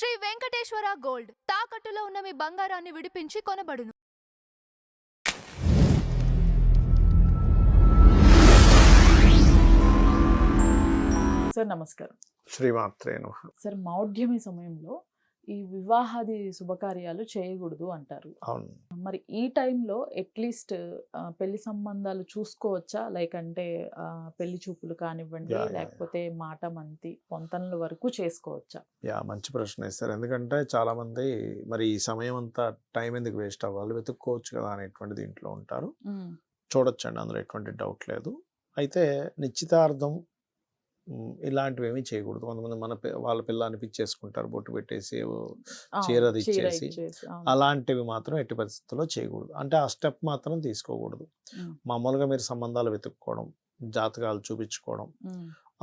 Shri Venkateswara gold తాకట్టులో ఉన్న మీ బంగారాన్ని విడిపించి కొనబడును. సార్ నమస్కారం. శ్రీమాత్రే నమః. సార్ మౌఢ్యమి సమయంలో ఈ వివాహాది శుభకార్యాలు చేయకూడదు అంటారు. అవును. మరి ఈ టైంలో అట్లీస్ట్ పెళ్లి సంబంధాలు చూసుకోవచ్చా? లైక్ అంటే పెళ్లి చూపులు కానివ్వండి, లేకపోతే మాట మంతి పొంతనల వరకు చేసుకోవచ్చా? మంచి ప్రశ్న వేస్తారు. ఎందుకంటే చాలా మంది మరి ఈ సమయం అంతా టైం ఎందుకు వేస్ట్ అవ్వాలి, వెతుక్కోవచ్చు కదా అనేటువంటి దీంట్లో ఉంటారు. చూడొచ్చండి, అందులో ఎటువంటి డౌట్ లేదు. అయితే నిశ్చితార్థం ఇలాంటివి ఏమీ చేయకూడదు. కొంతమంది వాళ్ళ పిల్లాన్ని పిచ్చేసుకుంటారు, బొట్టు పెట్టేసి చీరది ఇచ్చేసి, అలాంటివి మాత్రం ఎట్టి పరిస్థితుల్లో చేయకూడదు. అంటే ఆ స్టెప్ మాత్రం తీసుకోకూడదు. మామూలుగా మీరు సంబంధాలు వెతుక్కోవడం, జాతకాలు చూపించుకోవడం,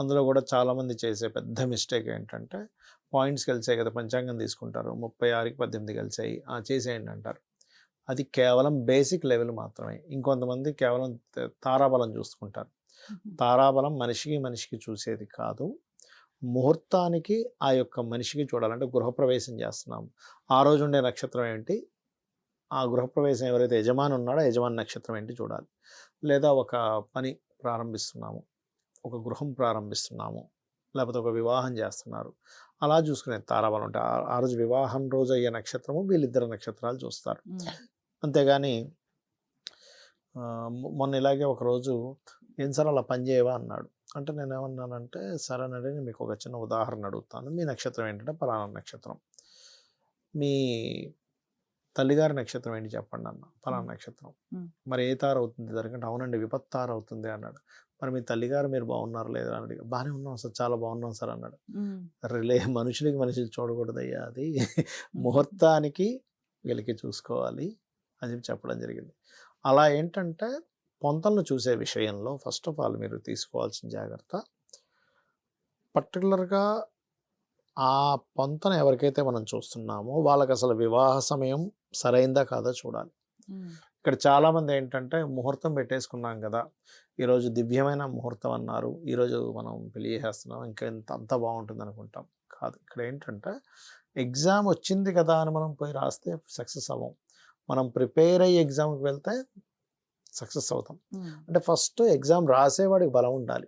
అందులో కూడా చాలా మంది చేసే పెద్ద మిస్టేక్ ఏంటంటే పాయింట్స్ కలిసాయి కదా, పంచాంగం తీసుకుంటారు, 36కి 18 కలిసాయి, చేసేయండి అంటారు. అది కేవలం బేసిక్ లెవెల్ మాత్రమే. ఇంకొంతమంది కేవలం తారాబలం చూసుకుంటారు. తారాబలం మనిషికి చూసేది కాదు, ముహూర్తానికి ఆ యొక్క మనిషికి చూడాలంటే గృహప్రవేశం చేస్తున్నాము, ఆ రోజు ఉండే నక్షత్రం ఏంటి, ఆ గృహప్రవేశం ఎవరైతే యజమాని ఉన్నాడో యజమాని నక్షత్రం ఏంటి చూడాలి. లేదా ఒక పని ప్రారంభిస్తున్నాము, ఒక గృహం ప్రారంభిస్తున్నాము, లేకపోతే ఒక వివాహం చేస్తున్నారు, అలా చూసుకునే తారాబలం అంటే ఆ రోజు వివాహం రోజు అయ్యే నక్షత్రము వీళ్ళిద్దరు నక్షత్రాలు చూస్తారు. అంతేగాని మొన్న ఇలాగే ఒకరోజు ఏం సార్ అలా పని చేయవా అన్నాడు. అంటే నేను ఏమన్నానంటే, సరేనండి నేను మీకు ఒక చిన్న ఉదాహరణ అడుగుతాను, మీ నక్షత్రం ఏంటంటే పలానా నక్షత్రం, మీ తల్లిగారి నక్షత్రం ఏంటి చెప్పండి అన్న. పలానా నక్షత్రం. మరి ఏ తార అవుతుంది దానికంటే? అవునండి విపత్తార అవుతుంది అన్నాడు. మరి మీ తల్లిగారు మీరు బాగున్నారు లేదా అని అడిగా. బాగానే ఉన్నాం సార్, చాలా బాగున్నాం సార్ అన్నాడు. రిలే మనుషులు చూడకూడదయ్యా, అది ముహూర్తానికి వెలికి చూసుకోవాలి అని చెప్పడం జరిగింది. అలా ఏంటంటే పొంతలను చూసే విషయంలో ఫస్ట్ ఆఫ్ ఆల్ మీరు తీసుకోవాల్సిన జాగ్రత్త, పర్టికులర్గా ఆ పొంతన ఎవరికైతే మనం చూస్తున్నామో వాళ్ళకి అసలు వివాహ సమయం సరైందా కాదా చూడాలి. ఇక్కడ చాలామంది ఏంటంటే ముహూర్తం పెట్టేసుకున్నాం కదా, ఈరోజు దివ్యమైన ముహూర్తం అన్నారు, ఈరోజు మనం పెళ్లి చేసేస్తున్నాం, ఇంకా అంత బాగుంటుంది అనుకుంటాం. కాదు, ఇక్కడ ఏంటంటే ఎగ్జామ్ వచ్చింది కదా అని మనం పోయి రాస్తే సక్సెస్ అవ్వం. మనం ప్రిపేర్ అయ్యి ఎగ్జామ్కి వెళ్తే సక్సెస్ అవుతాం. అంటే ఫస్ట్ ఎగ్జామ్ రాసేవాడికి బలం ఉండాలి.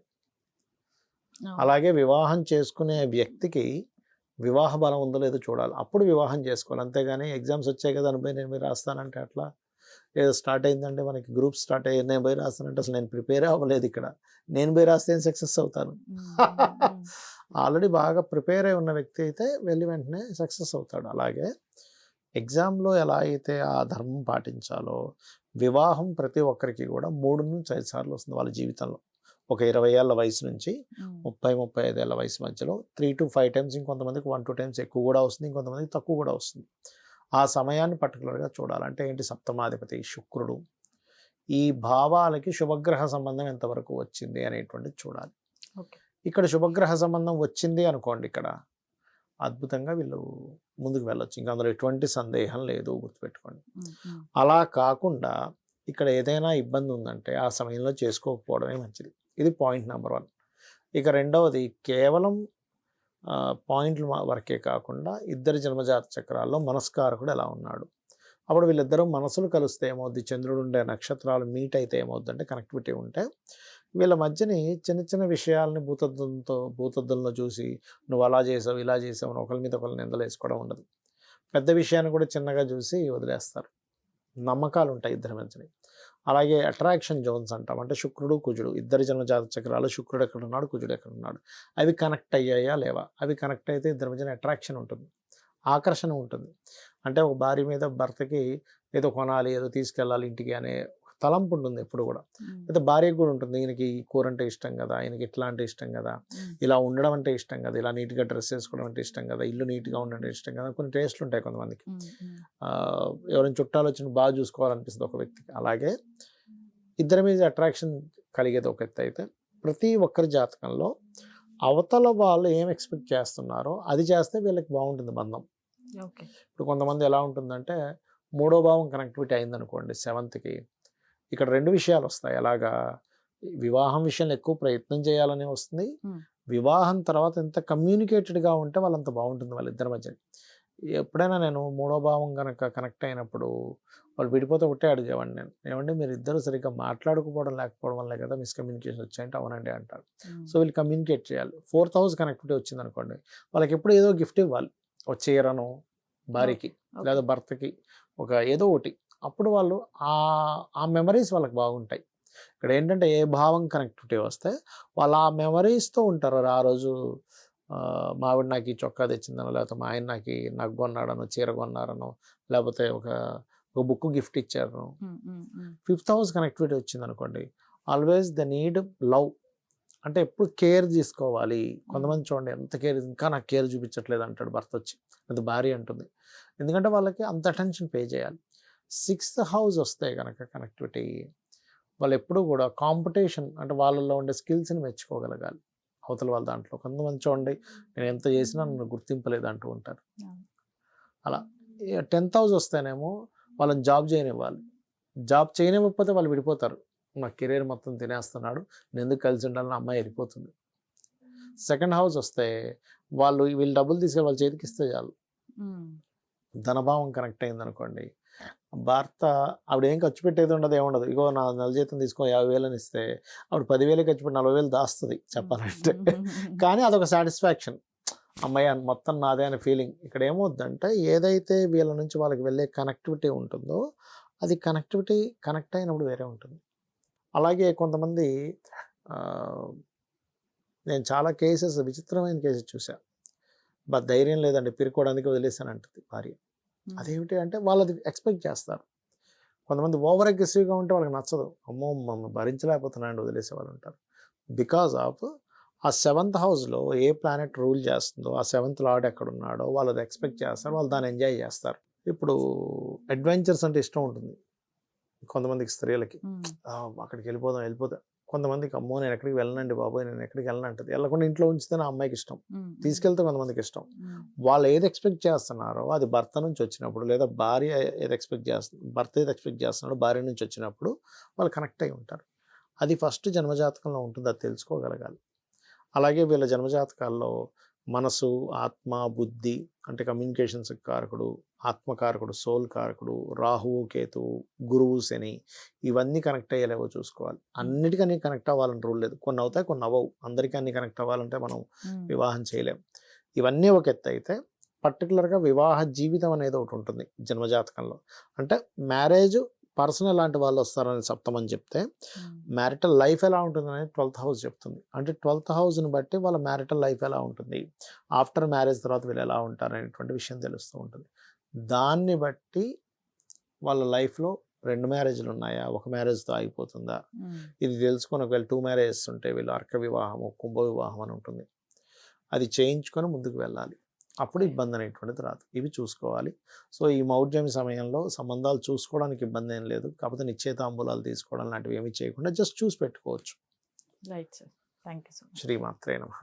అలాగే వివాహం చేసుకునే వ్యక్తికి వివాహ బలం ఉందో లేదో చూడాలి, అప్పుడు వివాహం చేసుకోవాలి. అంతేగాని ఎగ్జామ్స్ వచ్చాయి కదా అని పోయి నేను పోయి రాస్తానంటే అట్లా, ఏదో స్టార్ట్ అయిందంటే మనకి గ్రూప్ స్టార్ట్ అయ్యి నేను పోయి రాస్తానంటే అసలు నేను ప్రిపేర్ అవ్వలేదు, ఇక్కడ నేను పోయి రాస్తే సక్సెస్ అవుతాను. ఆల్రెడీ బాగా ప్రిపేర్ అయి ఉన్న వ్యక్తి అయితే వెళ్ళి వెంటనే సక్సెస్ అవుతాడు. అలాగే ఎగ్జామ్లో ఎలా అయితే ఆ ధర్మం పాటించాలో, వివాహం ప్రతి ఒక్కరికి కూడా 3 నుంచి 5 సార్లు వస్తుంది వాళ్ళ జీవితంలో. ఒక 20 ఏళ్ళ వయసు నుంచి 30-35 ఏళ్ళ వయసు మధ్యలో 3 to 5 టైమ్స్, ఇంకొంతమందికి 1 to 2 టైమ్స్ ఎక్కువ కూడా వస్తుంది, ఇంకొంతమందికి తక్కువ కూడా వస్తుంది. ఆ సమయాన్ని పర్టికులర్గా చూడాలంటే ఏంటి, సప్తమాధిపతి శుక్రుడు, ఈ భావాలకి శుభగ్రహ సంబంధం ఎంతవరకు వచ్చింది అనేటువంటిది చూడాలి. ఇక్కడ శుభగ్రహ సంబంధం వచ్చింది అనుకోండి, ఇక్కడ అద్భుతంగా వీళ్ళు ముందుకు వెళ్ళొచ్చు, ఇంకా అందులో ఎటువంటి సందేహం లేదు, గుర్తుపెట్టుకోండి. అలా కాకుండా ఇక్కడ ఏదైనా ఇబ్బంది ఉందంటే ఆ సమయంలో చేసుకోకపోవడమే మంచిది. ఇది పాయింట్ నెంబర్ 1. ఇక రెండవది, కేవలం పాయింట్ల వరకే కాకుండా ఇద్దరి జన్మజాత చక్రాల్లో మనస్కారకుడు ఎలా ఉన్నాడు, అప్పుడు వీళ్ళిద్దరూ మనసులు కలిస్తే ఏమవుద్ది, చంద్రుడు ఉండే నక్షత్రాలు మీట్ అయితే ఏమవుద్ది అంటే కనెక్టివిటీ ఉంటే వీళ్ళ మధ్యని చిన్న చిన్న విషయాలని భూతద్దంలో చూసి నువ్వు అలా చేసావు ఇలా చేసావు అని ఒకరి మీద ఒకరు నిందలు వేసుకోవడం ఉండదు. పెద్ద విషయాన్ని కూడా చిన్నగా చూసి వదిలేస్తారు. నమ్మకాలు ఉంటాయి ఇద్దరి మధ్యని. అలాగే అట్రాక్షన్ జోన్స్ అంటాం, అంటే శుక్రుడు కుజుడు, ఇద్దరి జన్మజాత చక్రాలు శుక్రుడు ఎక్కడ ఉన్నాడు కుజుడు ఎక్కడ ఉన్నాడు, అవి కనెక్ట్ అయ్యాయా లేవా, అవి కనెక్ట్ అయితే ఇద్దరి మధ్యన అట్రాక్షన్ ఉంటుంది, ఆకర్షణ ఉంటుంది. అంటే ఒక భార్య మీద భర్తకి ఏదో కొనాలి, ఏదో తీసుకెళ్ళాలి ఇంటికి అనే తలంపు ఉంటుంది ఎప్పుడు కూడా. అయితే భార్యకు కూడా ఉంటుంది, ఈయనకి కూర అంటే ఇష్టం కదా, ఈయనకి ఇట్లా అంటే ఇష్టం కదా, ఇలా ఉండడం అంటే ఇష్టం కదా, ఇలా నీట్గా డ్రెస్ వేసుకోవడం అంటే ఇష్టం కదా, ఇల్లు నీట్గా ఉండడం ఇష్టం కదా, కొన్ని టేస్ట్లు ఉంటాయి కొంతమందికి. ఎవరైనా చుట్టాలు వచ్చిన బాగా చూసుకోవాలనిపిస్తుంది ఒక వ్యక్తికి. అలాగే ఇద్దరి మీద అట్రాక్షన్ కలిగేది ఒక ఎత్తు అయితే, ప్రతి ఒక్కరి జాతకంలో అవతల వాళ్ళు ఏం ఎక్స్పెక్ట్ చేస్తున్నారో అది చేస్తే వీళ్ళకి బాగుంటుంది బంధం. ఇప్పుడు కొంతమంది ఎలా ఉంటుందంటే 3వ భావం కనెక్టివిటీ అయిందనుకోండి 7th, ఇక్కడ 2 విషయాలు వస్తాయి. అలాగా వివాహం విషయంలో ఎక్కువ ప్రయత్నం చేయాలని వస్తుంది, వివాహం తర్వాత ఎంత కమ్యూనికేటెడ్గా ఉంటే వాళ్ళంత బాగుంటుంది వాళ్ళిద్దరి మధ్య. ఎప్పుడైనా నేను మూడో భావం కనుక కనెక్ట్ అయినప్పుడు వాళ్ళు విడిపోతే ఒకటే అడిగేవాడిని నేను, ఏమంటే మీరు ఇద్దరు సరిగ్గా మాట్లాడుకోవడం లేకపోవడం వల్లే కదా మిస్కమ్యూనికేషన్ వచ్చాయంటే అవునండి అంటారు. సో వీళ్ళు కమ్యూనికేట్ చేయాలి. 4th హౌస్ కనెక్టివిటీ వచ్చింది అనుకోండి, వాళ్ళకి ఎప్పుడు ఏదో గిఫ్ట్ ఇవ్వాలి, ఒక చీరను భార్యకి లేదా భర్తకి, ఒక ఏదో ఒకటి. అప్పుడు వాళ్ళు ఆ మెమరీస్ వాళ్ళకి బాగుంటాయి. ఇక్కడ ఏంటంటే ఏ భావం కనెక్టివిటీ వస్తే వాళ్ళు ఆ మెమరీస్తో ఉంటారు. ఆ రోజు మా ఆవిడ నాకు ఈ చొక్కా తెచ్చిందనో, లేకపోతే మా ఆయన నాకు కొన్నాడనో, చీర కొన్నారనో, లేకపోతే ఒక బుక్ గిఫ్ట్ ఇచ్చారనో. 5th హౌస్ కనెక్టివిటీ వచ్చింది అనుకోండి, ఆల్వేస్ ద నీడ్ లవ్. అంటే ఎప్పుడు కేర్ తీసుకోవాలి. కొంతమంది చూడండి ఎంత కేర్, ఇంకా నాకు కేర్ చూపించట్లేదు అంటాడు భర్త వచ్చి, అది భార్య అంటుంది. ఎందుకంటే వాళ్ళకి అంత అటెన్షన్ పే చేయాలి. 6th హౌస్ వస్తే కనుక కనెక్టివిటీ, వాళ్ళు ఎప్పుడూ కూడా కాంపిటీషన్, అంటే వాళ్ళలో ఉండే స్కిల్స్ని మెచ్చుకోగలగాలి అవతల వాళ్ళ దాంట్లో. కొంతమంది చూడండి నేను ఎంత చేసినా నన్ను గుర్తింపలేదు అంటూ ఉంటారు. అలా 10th హౌస్ వస్తేనేమో వాళ్ళని జాబ్ చేయనివ్వాలి. జాబ్ చేయనివ్వకపోతే వాళ్ళు విడిపోతారు. నా కెరీర్ మొత్తం తినేస్తున్నాడు, నేను ఎందుకు కలిసి ఉండాలని అమ్మాయి వెళ్ళిపోతుంది. 2nd హౌస్ వస్తే వీళ్ళు డబ్బులు తీసుకెళ్ళి వాళ్ళ చేతికి ఇస్తే చాలు. ధనభావం కనెక్ట్ అయింది అనుకోండి, భర్త ఆవిడ ఏం ఖర్చు పెట్టేది ఉండదు, ఏముండదు. ఇగో నా నెల జీతం తీసుకో 50,000 అని ఇస్తే ఆవిడ 10,000 ఖర్చు పెట్టి 40,000 దాస్తుంది చెప్పాలంటే. కానీ అదొక సాటిస్ఫాక్షన్, అమ్మాయి మొత్తం నాదే అనే ఫీలింగ్. ఇక్కడ ఏమవుద్దంటే ఏదైతే వీళ్ళ నుంచి వాళ్ళకి వెళ్ళే కనెక్టివిటీ ఉంటుందో అది కనెక్టివిటీ కనెక్ట్ అయినప్పుడు వేరే ఉంటుంది. అలాగే కొంతమంది నేను చాలా కేసెస్, విచిత్రమైన కేసెస్ చూసాను. ధైర్యం లేదండి పిరుకోవడానికి వదిలేసానంటుంది భార్య. అదేమిటి అంటే వాళ్ళది ఎక్స్పెక్ట్ చేస్తారు. కొంతమంది ఓవర్ అగ్రెసివ్గా ఉంటే వాళ్ళకి నచ్చదు, అమ్మో మమ్మల్ని భరించలేకపోతున్నాను వదిలేసే వాళ్ళు ఉంటారు. బికాజ్ ఆఫ్ ఆ 7th హౌస్లో ఏ ప్లానెట్ రూల్ చేస్తుందో, ఆ 7th లార్డ్ ఎక్కడ ఉన్నాడో వాళ్ళు అది ఎక్స్పెక్ట్ చేస్తారు, వాళ్ళు దాన్ని ఎంజాయ్ చేస్తారు. ఇప్పుడు అడ్వెంచర్స్ అంటే ఇష్టం ఉంటుంది కొంతమందికి, స్త్రీలకి అక్కడికి వెళ్ళిపోతా. కొంతమందికి అమ్మో నేను ఎక్కడికి వెళ్ళనండి బాబోయ్, నేను ఎక్కడికి వెళ్ళనంటది. వెళ్ళకుండా ఇంట్లో ఉంచితే నా అమ్మాయికి ఇష్టం, తీసుకెళ్తే కొంతమందికి ఇష్టం. వాళ్ళు ఏది ఎక్స్పెక్ట్ చేస్తున్నారో అది భర్త నుంచి వచ్చినప్పుడు, లేదా భార్య ఏది ఎక్స్పెక్ట్ చేస్తుంది, భర్త ఏది ఎక్స్పెక్ట్ చేస్తున్నాడో భార్య నుంచి వచ్చినప్పుడు వాళ్ళు కనెక్ట్ అయి ఉంటారు. అది ఫస్ట్ జన్మజాతకంలో ఉంటుంది, అది తెలుసుకోగలగాలి. అలాగే వీళ్ళ జన్మజాతకాల్లో మనసు, ఆత్మ, బుద్ధి అంటే కమ్యూనికేషన్స్ కారకుడు, ఆత్మకారకుడు, సోల్ కారకుడు, రాహువు, కేతువు, గురువు, శని, ఇవన్నీ కనెక్ట్ అయ్యేలేవో చూసుకోవాలి. అన్నిటికీ కనెక్ట్ అవ్వాలని రూల్ లేదు, కొన్ని అవుతాయి కొన్ని అవ్వవు. అందరికీ అన్ని కనెక్ట్ అవ్వాలంటే మనం వివాహం చేయలేం. ఇవన్నీ ఒక ఎత్తు అయితే పర్టికులర్గా వివాహ జీవితం అనేది ఒకటి ఉంటుంది జన్మజాతకంలో. అంటే మ్యారేజ్ పర్సన్ ఎలాంటి వాళ్ళు వస్తారని సప్తమని చెప్తే, మ్యారిటల్ లైఫ్ ఎలా ఉంటుంది అనేది 12th హౌస్ చెప్తుంది. అంటే 12th హౌస్ని బట్టి వాళ్ళ మ్యారిటల్ లైఫ్ ఎలా ఉంటుంది, ఆఫ్టర్ మ్యారేజ్ తర్వాత వీళ్ళు ఎలా ఉంటారు అనేటువంటి విషయం తెలుస్తూ ఉంటుంది. దాన్ని బట్టి వాళ్ళ లైఫ్లో 2 మ్యారేజ్లు ఉన్నాయా, ఒక మ్యారేజ్తో ఆగిపోతుందా, ఇది తెలుసుకొని ఒకవేళ 2 మ్యారేజెస్ ఉంటే వీళ్ళు అర్క వివాహము, కుంభ వివాహం అని ఉంటుంది, అది చేయించుకొని ముందుకు వెళ్ళాలి. అప్పుడు ఇబ్బంది అనేటువంటిది రాదు. ఇవి చూసుకోవాలి. సో ఈ మౌఢ్యమి సమయంలో సంబంధాలు చూసుకోవడానికి ఇబ్బంది ఏం లేదు. కాకపోతే నిశ్చయితాంబూలాలు తీసుకోవడం లాంటివి ఏమీ చేయకుండా జస్ట్ చూసి పెట్టుకోవచ్చు. Right sir, thank you so much. శ్రీమాత్రే నమః.